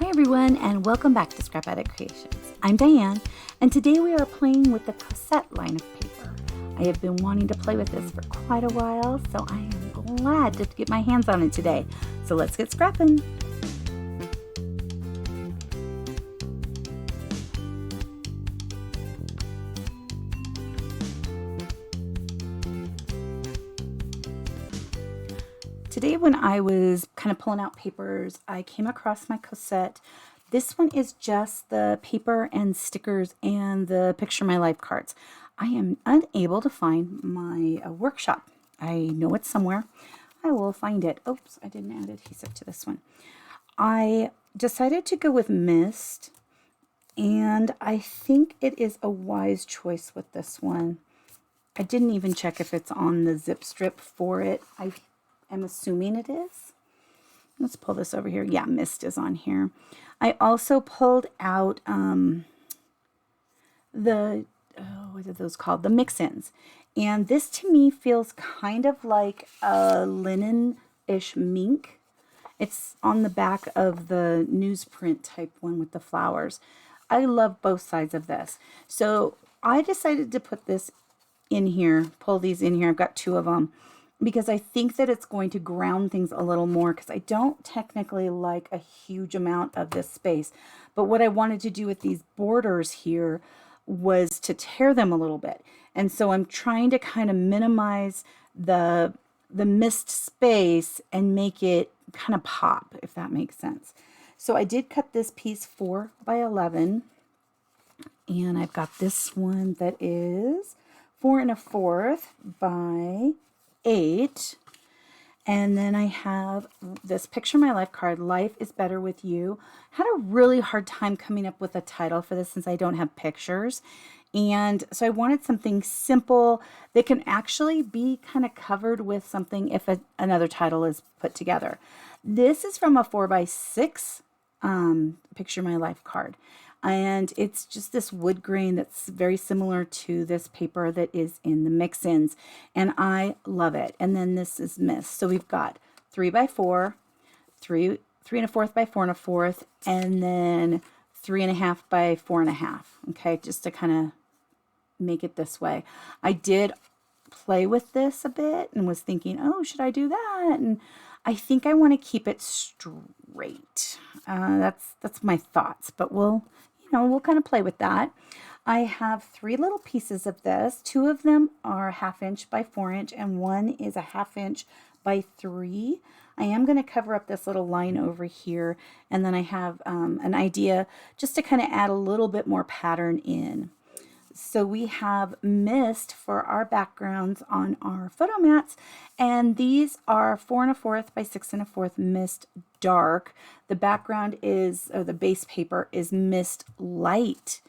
Hi everyone, and welcome back to Scrap Addict Creations. I'm Diane, and today we are playing with the Cosette line of paper. I have been wanting to play with this for quite a while, so I am glad to get my hands on it today. So let's get scrapping. Today when I was kind of pulling out papers, I came across my Cosette. This one is just the paper and stickers and the Picture My Life cards. I am unable to find my workshop. I know it's somewhere. I will find it. Oops, I didn't add adhesive to this one. I decided to go with Mist, and I think it is a wise choice with this one. I didn't even check if it's on the zip strip for it. I'm assuming it is. Let's pull this over here. Yeah, Mist is on here. I also pulled out what are those called? The mix-ins. And this to me feels kind of like a linen-ish mink. It's on the back of the newsprint type one with the flowers. I love both sides of this. So I decided to put this in here, pull these in here. I've got two of them, because I think that it's going to ground things a little more, because I don't technically like a huge amount of this space. But what I wanted to do with these borders here was to tear them a little bit. And so I'm trying to kind of minimize the mist space and make it kind of pop, if that makes sense. So I did cut this piece 4 by 11. And I've got this one that is 4 1/4 by 8, and then I have this Picture My Life card, Life is Better With You. Had a really hard time coming up with a title for this since I don't have pictures, and so I wanted something simple that can actually be kind of covered with something if another title is put together. This is from a 4 by 6 Picture My Life card. And it's just this wood grain that's very similar to this paper that is in the mix-ins. And I love it. And then this is Mist. So we've got 3 by 4, 3 1/4 by 4 1/4, and then 3 1/2 by 4 1/2. Okay, just to kind of make it this way. I did play with this a bit and was thinking, oh, should I do that? And I think I want to keep it straight. That's my thoughts, but we'll kind of play with that. I have 3 little pieces of this. 2 of them are 1/2 inch by 4 inch, and one is a 1/2 inch by 3. I am going to cover up this little line over here, and then I have an idea just to kind of add a little bit more pattern in. So we have Mist for our backgrounds on our photo mats, and these are 4 1/4 by 6 1/4 Mist Dark. The background is, or the base paper is Mist Light,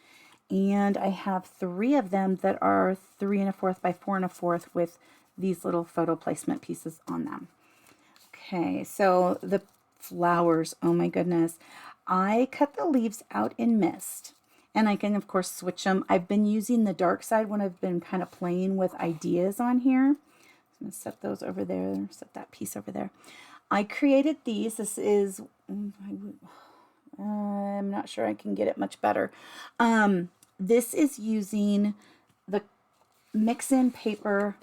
and I have 3 of them that are 3 1/4 by 4 1/4 with these little photo placement pieces on them. Okay, so the flowers, oh my goodness. I cut the leaves out in Mist. And I can, of course, switch them. I've been using the dark side when I've been kind of playing with ideas on here. I'm going to set those over there, set that piece over there. I created these. This is, I'm not sure I can get it much better. This is using the mix-in paper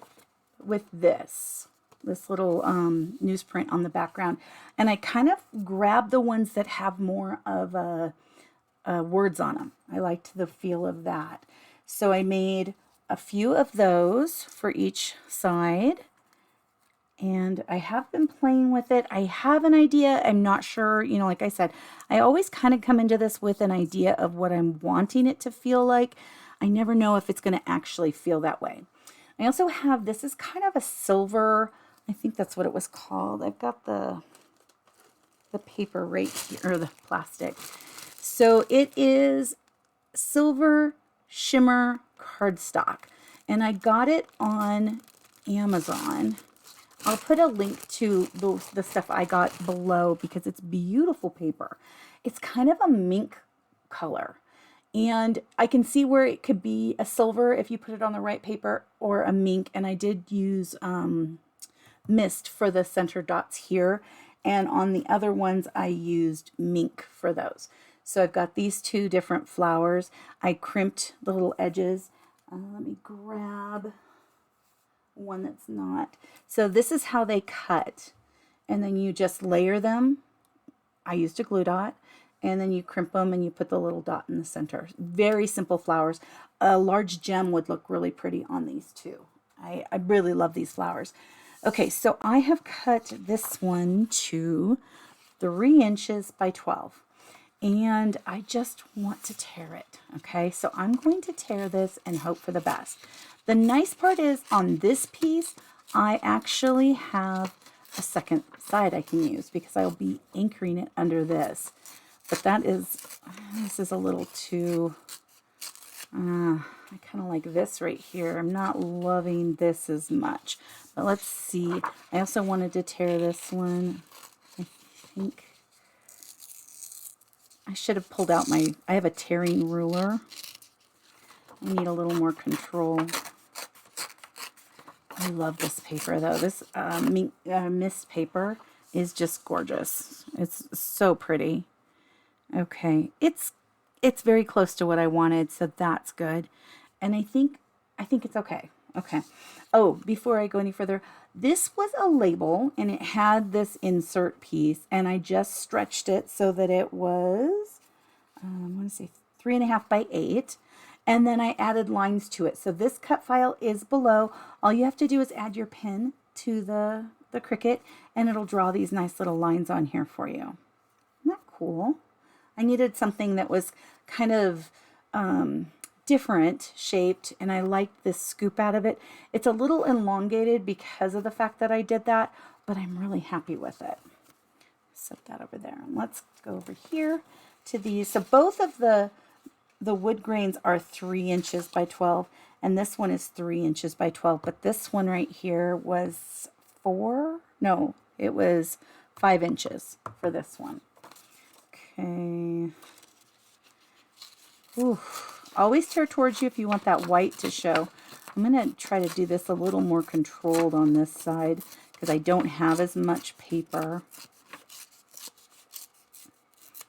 with this little newsprint on the background. And I kind of grabbed the ones that have more of words on them. I liked the feel of that. So I made a few of those for each side. And I have been playing with it. I have an idea. I'm not sure, like I said, I always kind of come into this with an idea of what I'm wanting it to feel like. I never know if it's going to actually feel that way. I also have, this is kind of a silver, I think that's what it was called. I've got the paper right here, or the plastic. So it is silver shimmer cardstock, and I got it on Amazon. I'll put a link to the stuff I got below because it's beautiful paper. It's kind of a mink color, and I can see where it could be a silver if you put it on the right paper, or a mink. And I did use Mist for the center dots here, and on the other ones I used Mink for those. So I've got these two different flowers. I crimped the little edges. Let me grab one that's not. So this is how they cut. And then you just layer them. I used a glue dot. And then you crimp them and you put the little dot in the center. Very simple flowers. A large gem would look really pretty on these too. I really love these flowers. Okay, so I have cut this one to 3 inches by 12. And I just want to tear it. Okay, so I'm going to tear this and hope for the best. The nice part is on this piece, I actually have a second side I can use because I'll be anchoring it under this. But this is a little too, I kind of like this right here. I'm not loving this as much. But let's see. I also wanted to tear this one. I think I should have pulled out I have a tearing ruler. I need a little more control. I love this paper though. This mist paper is just gorgeous. It's so pretty. Okay, it's very close to what I wanted, so that's good. And I think it's okay. Okay. Oh, before I go any further, this was a label and it had this insert piece, and I just stretched it so that it was, I want to say 3.5 by 8. And then I added lines to it. So this cut file is below. All you have to do is add your pen to the Cricut, and it'll draw these nice little lines on here for you. Isn't that cool? I needed something that was kind of different shaped, and I liked this scoop out of it. It's a little elongated because of the fact that I did that, but I'm really happy with it. Set that over there, and let's go over here to these. So both of the wood grains are 3 inches by 12, and this one is 3 inches by 12, but this one right here was 5 inches for this one. Okay. Ooh. Always tear towards you if you want that white to show. I'm going to try to do this a little more controlled on this side because I don't have as much paper.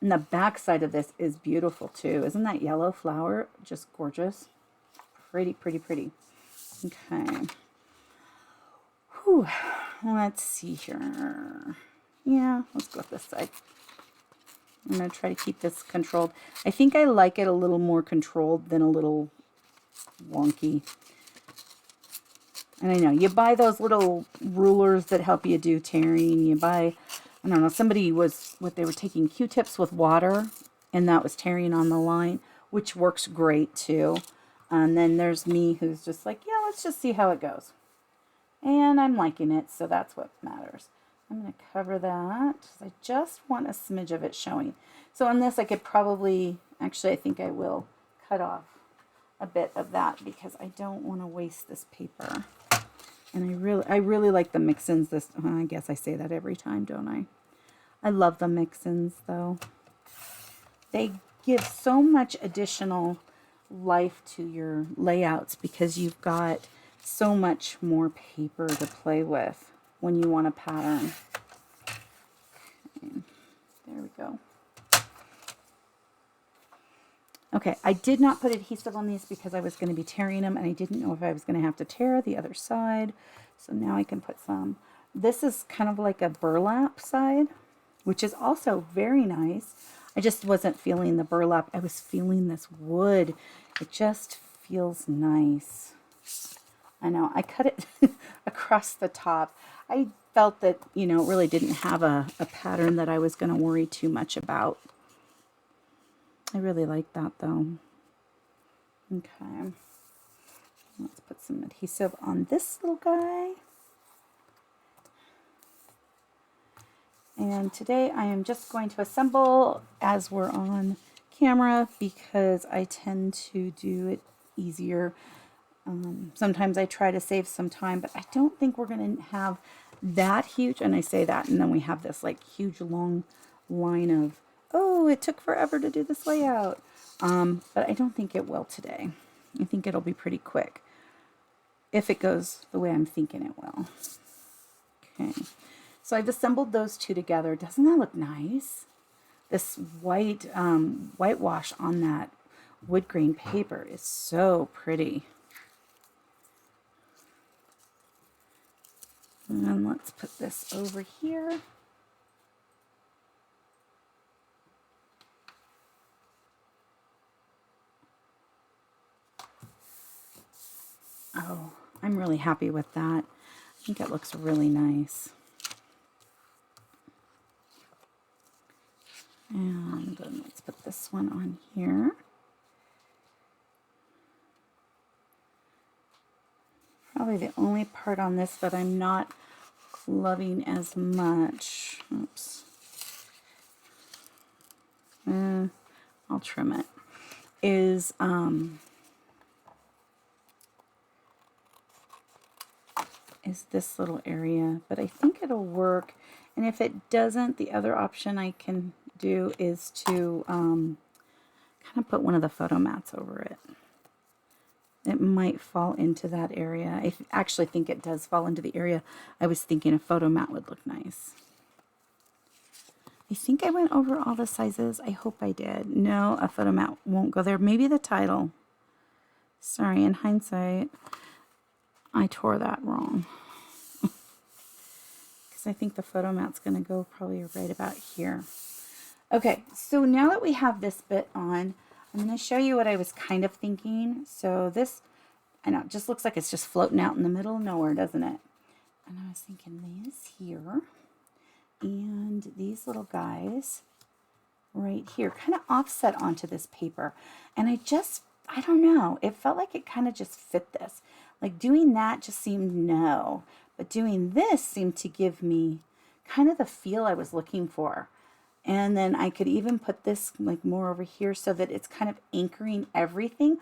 And the back side of this is beautiful too. Isn't that yellow flower just gorgeous? Pretty, pretty, pretty. Okay. Whew. Let's see here. Yeah, let's go with this side. I'm going to try to keep this controlled. I think I like it a little more controlled than a little wonky. And I know, you buy those little rulers that help you do tearing. You buy, I don't know, they were taking Q-tips with water, and that was tearing on the line, which works great too. And then there's me who's just like, yeah, let's just see how it goes. And I'm liking it, so that's what matters. I'm going to cover that. I just want a smidge of it showing. So on this, I could probably, actually, I think I will cut off a bit of that because I don't want to waste this paper. And I really like the mix-ins. I guess I say that every time, don't I? I love the mix-ins, though. They give so much additional life to your layouts because you've got so much more paper to play with when you want a pattern. Okay, there we go. Okay, I did not put adhesive on these because I was going to be tearing them, and I didn't know if I was going to have to tear the other side. So now I can put some. This is kind of like a burlap side, which is also very nice. I just wasn't feeling the burlap. I was feeling this wood. It just feels nice. I know, I cut it across the top. I felt that, it really didn't have a pattern that I was going to worry too much about. I really like that though. Okay. Let's put some adhesive on this little guy. And today I am just going to assemble as we're on camera because I tend to do it easier. Sometimes I try to save some time, but I don't think we're going to have that huge. And I say that, and then we have this like huge long line of, oh, it took forever to do this layout. But I don't think it will today. I think it'll be pretty quick if it goes the way I'm thinking it will. Okay. So I've assembled those two together. Doesn't that look nice? This white whitewash on that wood grain paper is so pretty. And let's put this over here. Oh, I'm really happy with that. I think it looks really nice. And then let's put this one on here. Probably the only part on this that I'm not loving as much. Oops. I'll trim it. Is this little area, but I think it'll work. And if it doesn't, the other option I can do is to kind of put one of the photo mats over it. It might fall into that area. I actually think it does fall into the area. I was thinking a photo mat would look nice. I think I went over all the sizes. I hope I did. No, a photo mat won't go there. Maybe the title. Sorry, in hindsight, I tore that wrong. Because I think the photo mat's going to go probably right about here. Okay, so now that we have this bit on, I'm going to show you what I was kind of thinking. So this, I know, it just looks like it's just floating out in the middle of nowhere, doesn't it? And I was thinking these here and these little guys right here kind of offset onto this paper. And I don't know, it felt like it kind of just fit this. Like doing that just seemed no, but doing this seemed to give me kind of the feel I was looking for. And then I could even put this like more over here so that it's kind of anchoring everything.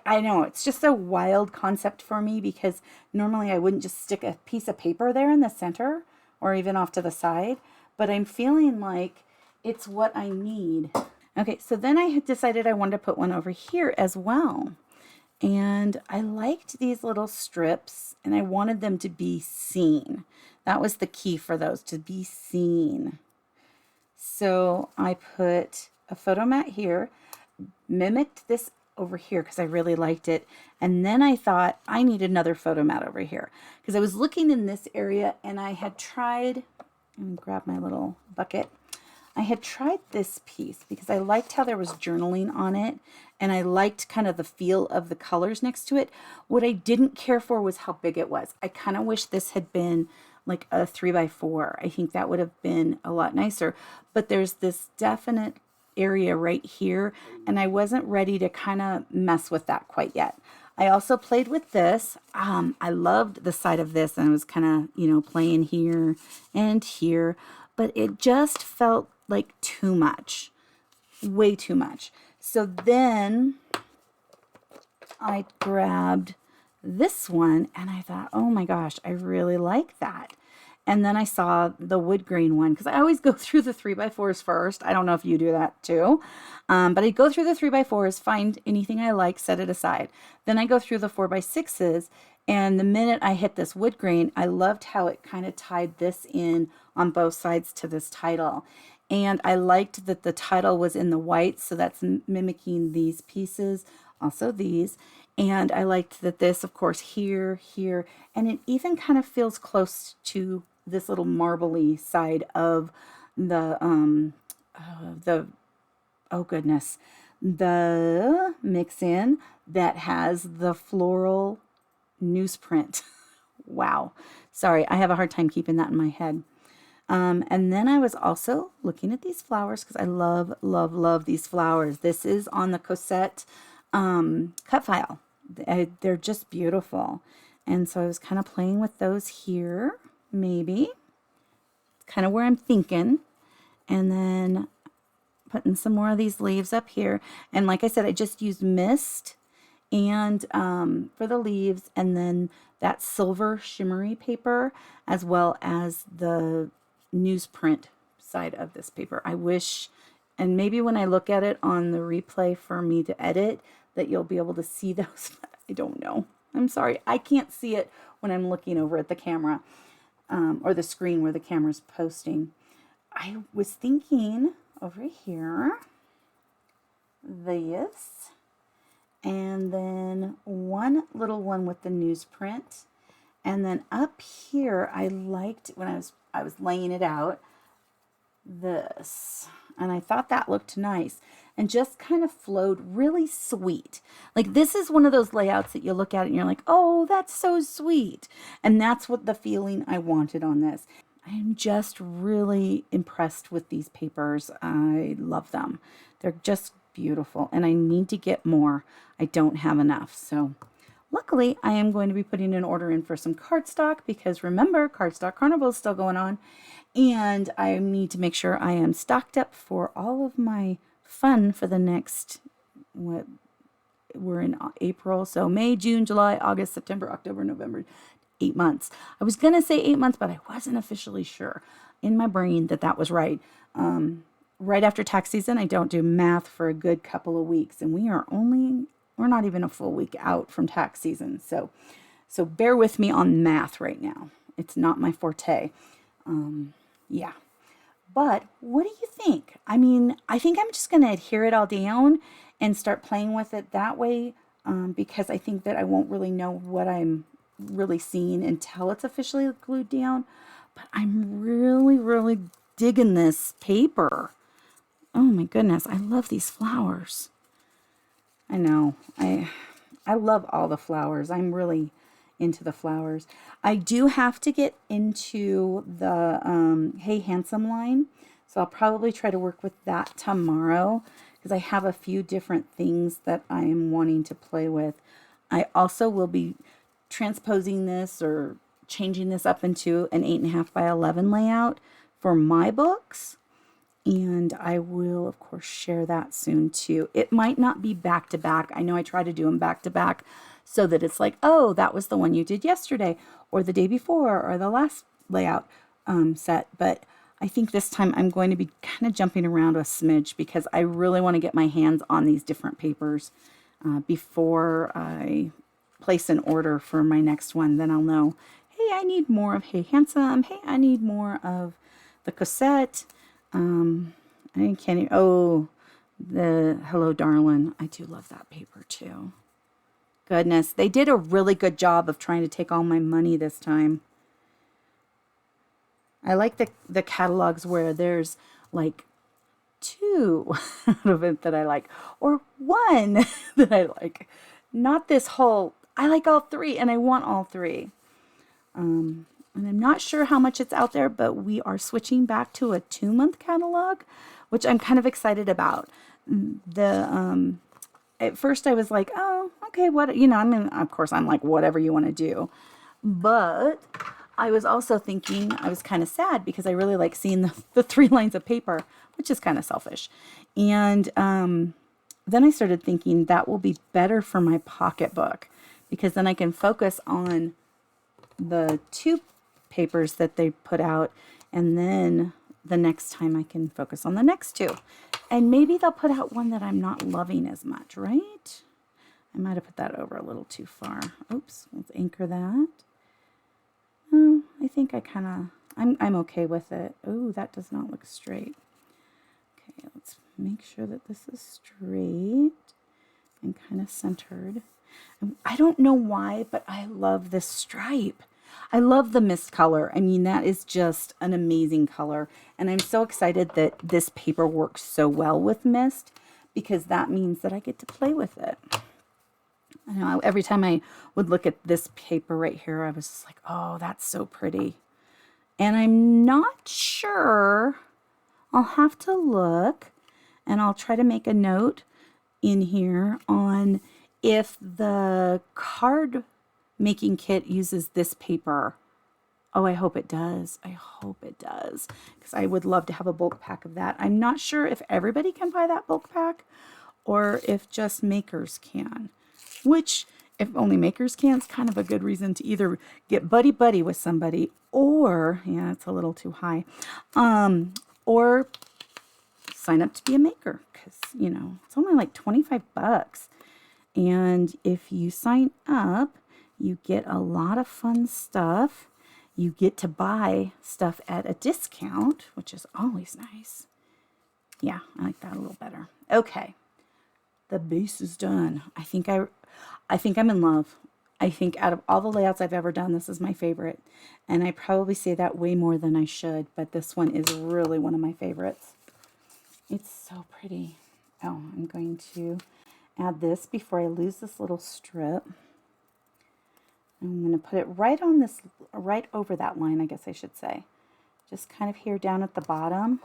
I know it's just a wild concept for me because normally I wouldn't just stick a piece of paper there in the center or even off to the side, but I'm feeling like it's what I need. Okay, so then I had decided I wanted to put one over here as well. And I liked these little strips and I wanted them to be seen. That was the key for those, to be seen. So I put a photo mat here, mimicked this over here because I really liked it. And then I thought I need another photo mat over here because I was looking in this area and I had tried, and grab my little bucket. I had tried this piece because I liked how there was journaling on it and I liked kind of the feel of the colors next to it. What I didn't care for was how big it was. I kind of wish this had been like a 3x4. I think that would have been a lot nicer, but there's this definite area right here and I wasn't ready to kind of mess with that quite yet. I also played with this. I loved the side of this and I was kind of, you know, playing here and here, but it just felt like too much, way too much. So then I grabbed this one and I thought, oh my gosh, I really like that. And then I saw the wood grain one because I always go through the 3x4s first. I don't know if you do that too, but I go through the 3x4s, find anything I like, set it aside. Then I go through the 4x6s, and the minute I hit this wood grain, I loved how it kind of tied this in on both sides to this title. And I liked that the title was in the white, so that's mimicking these pieces, also these. And I liked that this, of course, here, and it even kind of feels close to this little marbly side of the oh goodness, the mix-in that has the floral newsprint. Wow. Sorry, I have a hard time keeping that in my head. And then I was also looking at these flowers because I love, love, love these flowers. This is on the Cosette cut file. They're just beautiful. And so I was kind of playing with those here, maybe. Kind of where I'm thinking. And then putting some more of these leaves up here. And like I said, I just used mist and for the leaves, and then that silver shimmery paper, as well as the newsprint side of this paper. I wish, and maybe when I look at it on the replay for me to edit, that you'll be able to see those. I don't know. I'm sorry. I can't see it when I'm looking over at the camera. or the screen where the camera's posting. I was thinking over here, this, and then one little one with the newsprint. And then up here, I liked, when I was laying it out, this. And I thought that looked nice and just kind of flowed really sweet. Like, this is one of those layouts that you look at it and you're like, oh, that's so sweet. And that's what the feeling I wanted on this. I'm just really impressed with these papers. I love them. They're just beautiful, and I need to get more. I don't have enough. So luckily, I am going to be putting an order in for some cardstock, because remember, Cardstock Carnival is still going on, and I need to make sure I am stocked up for all of my fun for the next, what, we're in April, so May, June, July, August, September, October, November, 8 months. I was going to say 8 months, but I wasn't officially sure in my brain that that was right. Right after tax season, I don't do math for a good couple of weeks, and we're not even a full week out from tax season. So bear with me on math right now. It's not my forte. Yeah. But what do you think? I mean, I think I'm just going to adhere it all down and start playing with it that way, because I think that I won't really know what I'm really seeing until it's officially glued down. But I'm really, really digging this paper. Oh my goodness, I love these flowers. I know, I love all the flowers. I'm really into the flowers. I do have to get into the Hey Handsome line, so I'll probably try to work with that tomorrow, because I have a few different things that I am wanting to play with. I also will be transposing this or changing this up into an 8.5 by 11 layout for my books. And I will, of course, share that soon too. It might not be back to back. I know I try to do them back to back so that it's like, oh, that was the one you did yesterday or the day before or the last layout set. But I think this time I'm going to be kind of jumping around a smidge, because I really want to get my hands on these different papers before I place an order for my next one. Then I'll know, hey, I need more of Hey Handsome. Hey, I need more of the Cosette. I can't even, oh, the Hello Darling. I do love that paper too. Goodness, they did a really good job of trying to take all my money this time. I like the catalogs where there's like 2 out of it that I like, or 1 that I like. Not this whole, I like all 3 and I want all 3. And I'm not sure how much it's out there, but we are switching back to a 2-month catalog, which I'm kind of excited about. At first I was like, oh, okay, what, you know, I mean, of course I'm like, whatever you want to do. But I was also thinking, I was kind of sad because I really like seeing the 3 lines of paper, which is kind of selfish. And then I started thinking that will be better for my pocketbook, because then I can focus on the 2 papers that they put out, and then the next time I can focus on the next 2. And maybe they'll put out one that I'm not loving as much, right? I might have put that over a little too far. Oops, let's anchor that. Oh, I think I kind of, I'm okay with it. Oh, that does not look straight. Okay, let's make sure that this is straight and kind of centered. I don't know why, but I love this stripe. I love the mist color. I mean, that is just an amazing color. And I'm so excited that this paper works so well with mist, because that means that I get to play with it. I know every time I would look at this paper right here, I was just like, oh, that's so pretty. And I'm not sure, I'll have to look, and I'll try to make a note in here on if the card making kit uses this paper. Oh, I hope it does. I hope it does, because I would love to have a bulk pack of that. I'm not sure if everybody can buy that bulk pack or if just makers can, which, if only makers can, it's kind of a good reason to either get buddy-buddy with somebody, or, yeah, it's a little too high, or sign up to be a maker, because, you know, it's only like 25 bucks. And if you sign up, you get a lot of fun stuff. you get to buy stuff at a discount, which is always nice. Yeah, I like that a little better. Okay, the base is done. I think I'm in love. I think out of all the layouts I've ever done, this is my favorite. And I probably say that way more than I should, but this one is really one of my favorites. It's so pretty. Oh, I'm going to add this before I lose this little strip. I'm going to put it right on this, right over that line, I guess I should say. Just kind of here down at the bottom.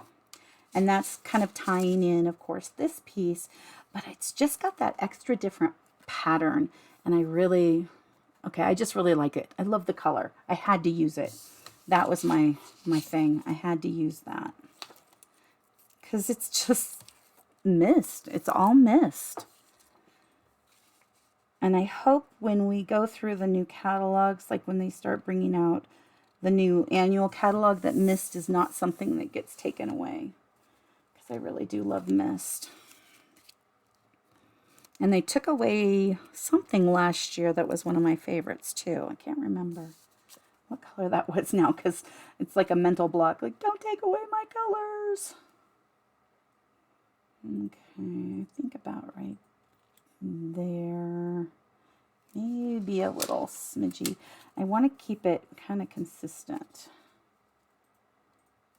And that's kind of tying in, of course, this piece, but it's just got that extra different pattern. And I just really like it. I love the color. I had to use it. That was my thing. I had to use that. Because it's just mist. It's all mist. And I hope when we go through the new catalogs, like when they start bringing out the new annual catalog, that mist is not something that gets taken away. Because I really do love mist. And they took away something last year that was one of my favorites too. I can't remember what color that was now because it's like a mental block. Like, don't take away my colors. Okay, I think about right there. Maybe a little smidgy. I want to keep it kind of consistent.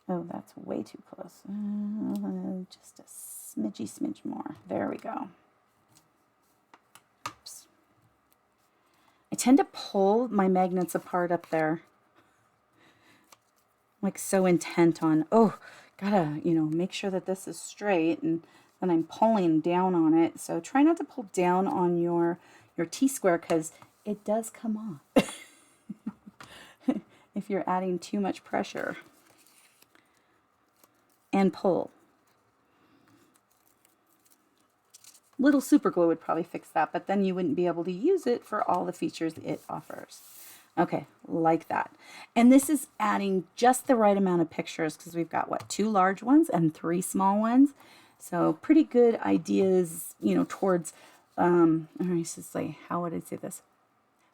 Oh, that's way too close. Just a smidge more. There we go. Oops. I tend to pull my magnets apart up there. Like so intent on, oh, gotta, make sure that this is straight, and then I'm pulling down on it. So try not to pull down on your T-square because it does come off if you're adding too much pressure. And pull. Little super glue would probably fix that, but then you wouldn't be able to use it for all the features it offers. Okay, like that. And this is adding just the right amount of pictures because we've got, what, 2 large ones and 3 small ones. So pretty good ideas, towards, how would I say this?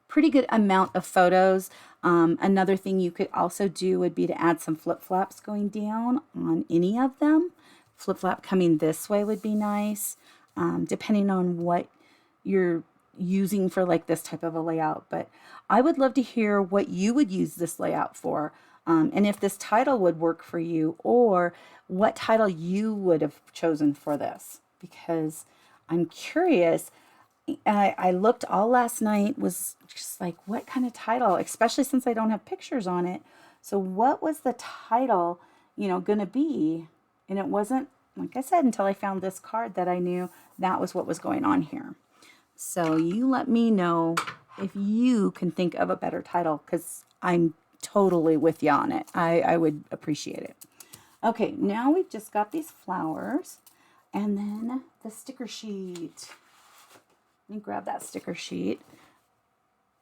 Pretty good amount of photos. Another thing you could also do would be to add some flip-flaps going down on any of them. Flip-flap coming this way would be nice, depending on what you're using for like this type of a layout. But I would love to hear what you would use this layout for, and if this title would work for you, or what title you would have chosen for this, because I'm curious. I looked all last night, was just like, what kind of title, especially since I don't have pictures on it. So what was the title, going to be? And it wasn't, like I said, until I found this card that I knew that was what was going on here. So you let me know if you can think of a better title, because I'm totally with you on it. I would appreciate it. Okay, now we've just got these flowers and then the sticker sheet. Let me grab that sticker sheet.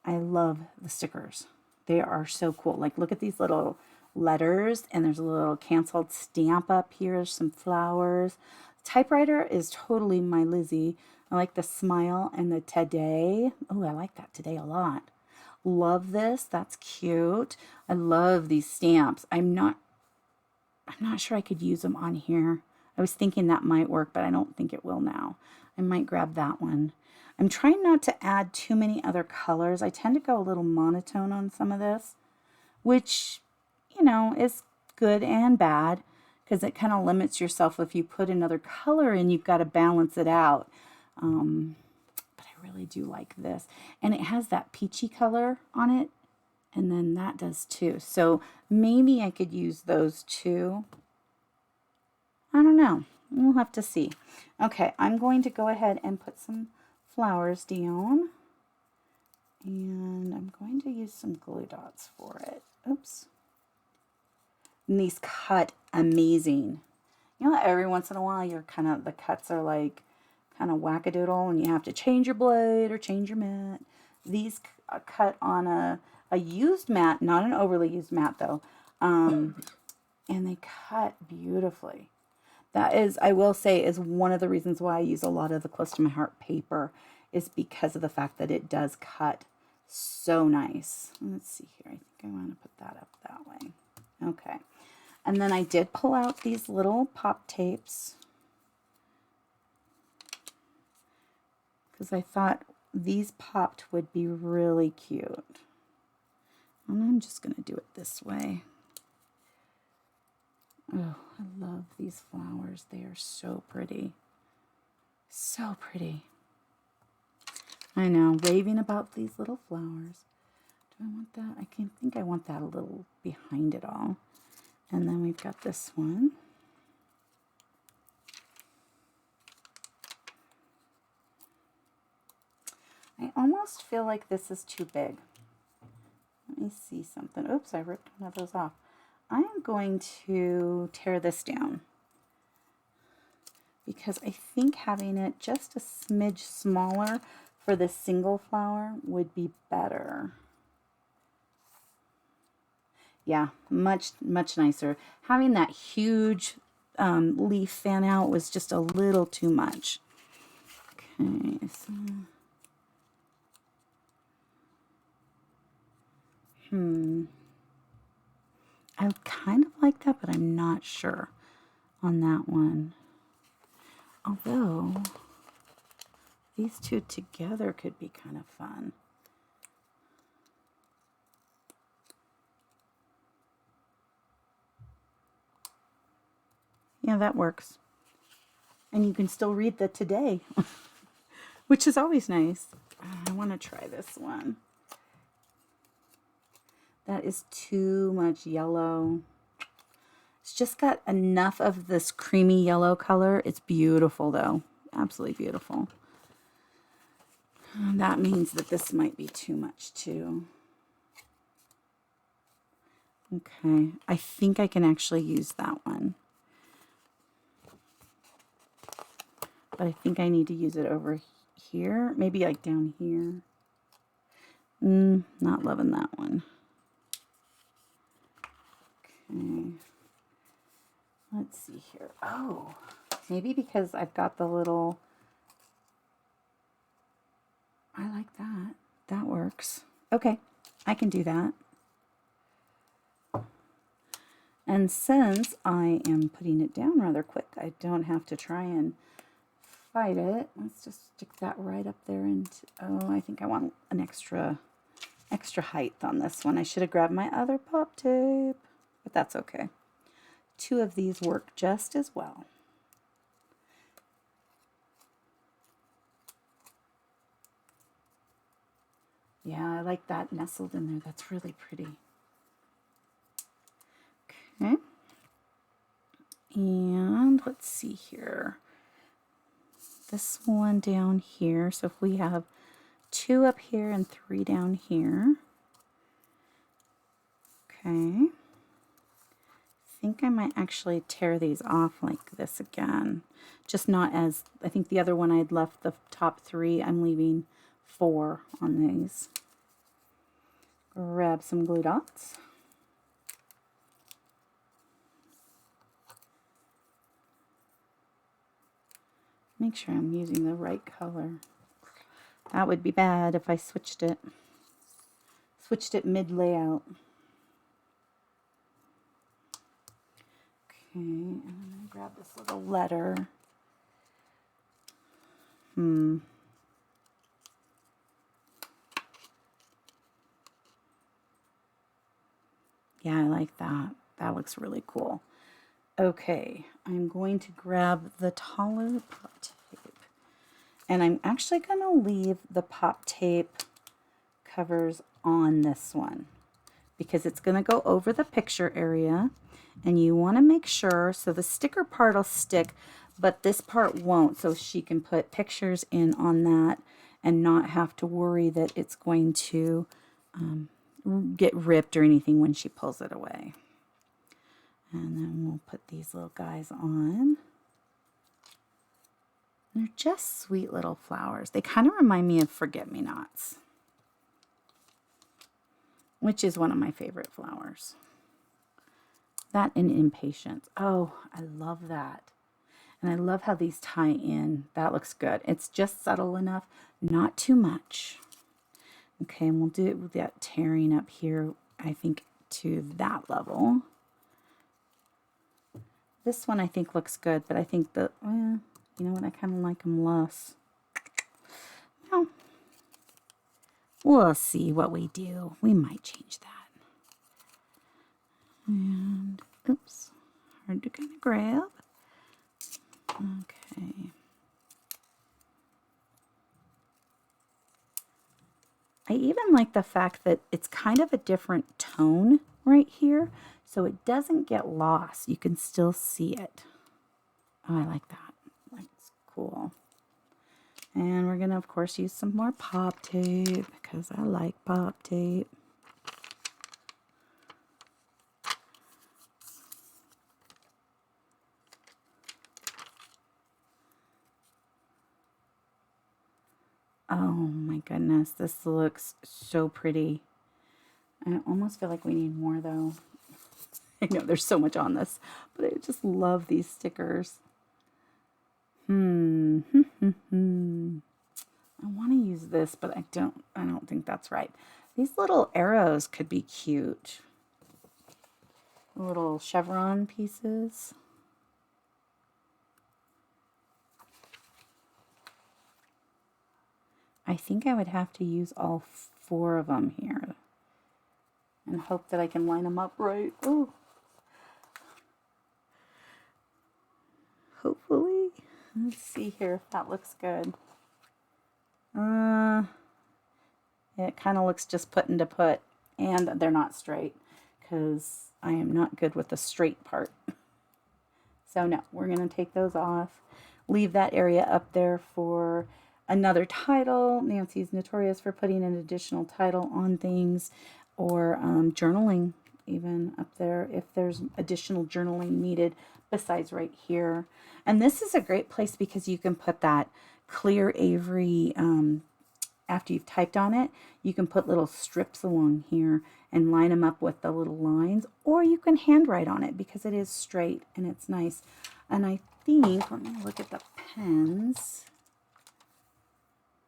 I love the stickers. They are so cool. Like, look at these little letters, and there's a little canceled stamp up here. There's some flowers. Typewriter is totally my Lizzie. I like the smile and the today. Oh, I like that today a lot. Love this. That's cute. I love these stamps. I'm not sure I could use them on here. I was thinking that might work, but I don't think it will now. I might grab that one. I'm trying not to add too many other colors. I tend to go a little monotone on some of this, which, is good and bad, because it kind of limits yourself. If you put another color in, you've got to balance it out. But I really do like this. And it has that peachy color on it, and then that does too. So maybe I could use those two. I don't know. We'll have to see. Okay, I'm going to go ahead and put some flowers down, and I'm going to use some glue dots for it. Oops. And these cut amazing. Every once in a while the cuts are like kind of wackadoodle, and you have to change your blade or change your mat. These cut on a used mat, not an overly used mat though, and they cut beautifully. That is, I will say, is one of the reasons why I use a lot of the Close to My Heart paper, is because of the fact that it does cut So nice. Let's see here. I think I want to put that up that way. Okay. And then I did pull out these little pop tapes because I thought these popped would be really cute. And I'm just going to do it this way. Oh, I love these flowers. They are so pretty. So pretty. I know, raving about these little flowers. Do I want that? I think I want that a little behind it all. And then we've got this one. I almost feel like this is too big. Let me see something. Oops, I ripped one of those off. I am going to tear this down because I think having it just a smidge smaller for this single flower would be better. Yeah, much nicer. Having that huge leaf fan out was just a little too much. Okay, so I kind of like that, but I'm not sure on that one. Although these two together could be kind of fun. Yeah, that works. And you can still read the today, which is always nice. I want to try this one. That is too much yellow. It's just got enough of this creamy yellow color. It's beautiful though. Absolutely beautiful. That means that this might be too much too. Okay, I think I can actually use that one. But I think I need to use it over here. Maybe like down here. Not loving that one. Okay. Let's see here. Oh, maybe because I've got the little... I like that. That works. Okay, I can do that. And since I am putting it down rather quick, I don't have to try and fight it. Let's just stick that right up there. And oh, I think I want an extra height on this one. I should have grabbed my other pop tape, but that's okay. Two of these work just as well. Yeah, I like that nestled in there. That's really pretty. Okay. And let's see here. This one down here. So if we have 2 up here and 3 down here. Okay. I think I might actually tear these off like this again. Just not as, I think the other one I'd left the top 3. I'm leaving 4 on these. Grab some glue dots. Make sure I'm using the right color. That would be bad if I switched it mid-layout. Okay, and I'm going to grab this little letter. Yeah, I like that. That looks really cool. Okay, I'm going to grab the taller pop tape. And I'm actually going to leave the pop tape covers on this one because it's going to go over the picture area. And you want to make sure, so the sticker part will stick, but this part won't. So she can put pictures in on that and not have to worry that it's going to get ripped or anything when she pulls it away. And then we'll put these little guys on. They're just sweet little flowers. They kind of remind me of forget-me-nots, which is one of my favorite flowers. That and impatience. Oh, I love that. And I love how these tie in. That looks good. It's just subtle enough, not too much. Okay, and we'll do it with that tearing up here, I think, to that level. This one I think looks good, but I think the, you know what, I kind of like them less. Well, we'll see what we do. We might change that. And, oops, hard to kind of grab. Okay. I even like the fact that it's kind of a different tone right here, so it doesn't get lost. You can still see it. Oh, I like that. That's cool. And we're going to, of course, use some more pop tape because I like pop tape. Oh my goodness, this looks so pretty. I almost feel like we need more though. I know there's so much on this, but I just love these stickers. I want to use this, but I don't think that's right. These little arrows could be cute. Little chevron pieces. I think I would have to use all 4 of them here and hope that I can line them up right. Oh, hopefully. Let's see here if that looks good. It kind of looks just put into put, and they're not straight because I am not good with the straight part. So no, we're going to take those off. Leave that area up there for another title. Nancy's notorious for putting an additional title on things, or journaling even up there if there's additional journaling needed besides right here. And this is a great place because you can put that clear Avery, after you've typed on it, you can put little strips along here and line them up with the little lines, or you can handwrite on it because it is straight and it's nice. And I think, let me look at the pens.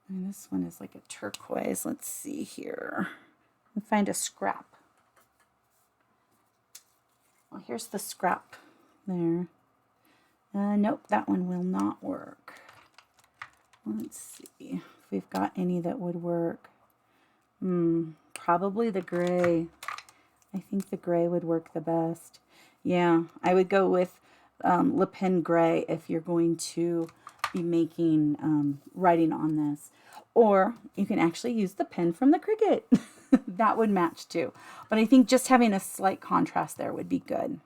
And this one is like a turquoise. Let's see here. Let me find a scrap. Well, here's the scrap there. Nope, that one will not work. Let's see if we've got any that would work. Probably the gray. I think the gray would work the best. Yeah, I would go with Le Pen gray if you're going to be making writing on this. Or you can actually use the pen from the Cricut. That would match too. But I think just having a slight contrast there would be good.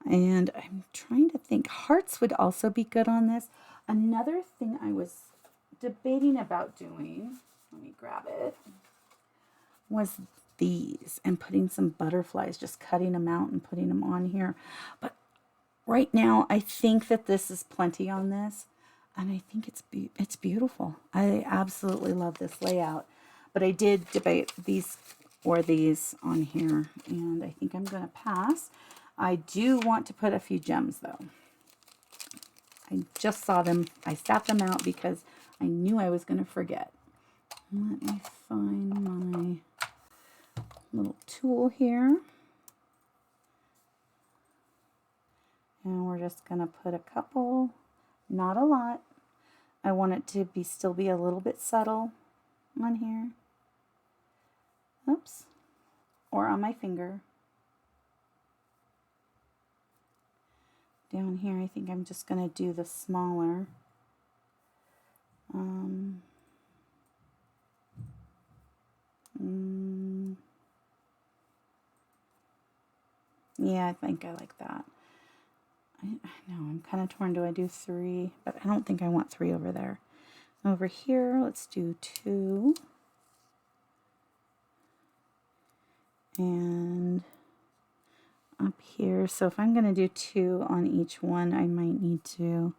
And I'm trying to think. Hearts would also be good on this. Another thing I was debating about doing, let me grab it, was these and putting some butterflies, just cutting them out and putting them on here. But right now, I think that this is plenty on this. And I think it's beautiful. I absolutely love this layout. But I did debate these or these on here. And I think I'm going to pass. I do want to put a few gems, though. I just saw them. I sat them out because I knew I was going to forget. Let me find my little tool here. And we're just going to put a couple, not a lot. I want it to still be a little bit subtle on here. Oops. Or on my finger. Down here, I think I'm just going to do the smaller. Yeah, I think I like that. I know, I'm kind of torn. Do I do 3? But I don't think I want 3 over there. Over here, let's do 2. And up here, so if I'm going to do 2 on each one, I might need to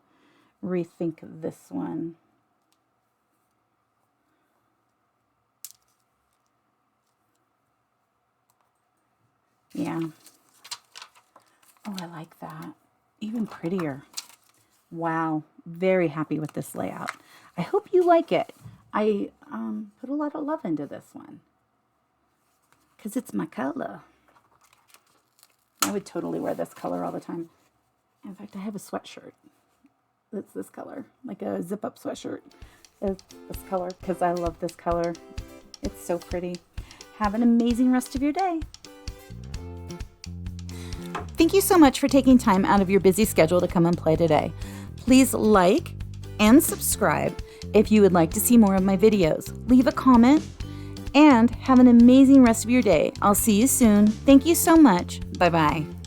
rethink this one. Yeah. Oh, I like that. Even prettier. Wow. Very happy with this layout. I hope you like it. I put a lot of love into this one because it's my color. I would totally wear this color all the time. In fact, I have a sweatshirt that's this color, like a zip-up sweatshirt. It's this color because I love this color. It's so pretty. Have an amazing rest of your day. Thank you so much for taking time out of your busy schedule to come and play today. Please like and subscribe if you would like to see more of my videos. Leave a comment and have an amazing rest of your day. I'll see you soon. Thank you so much. Bye-bye.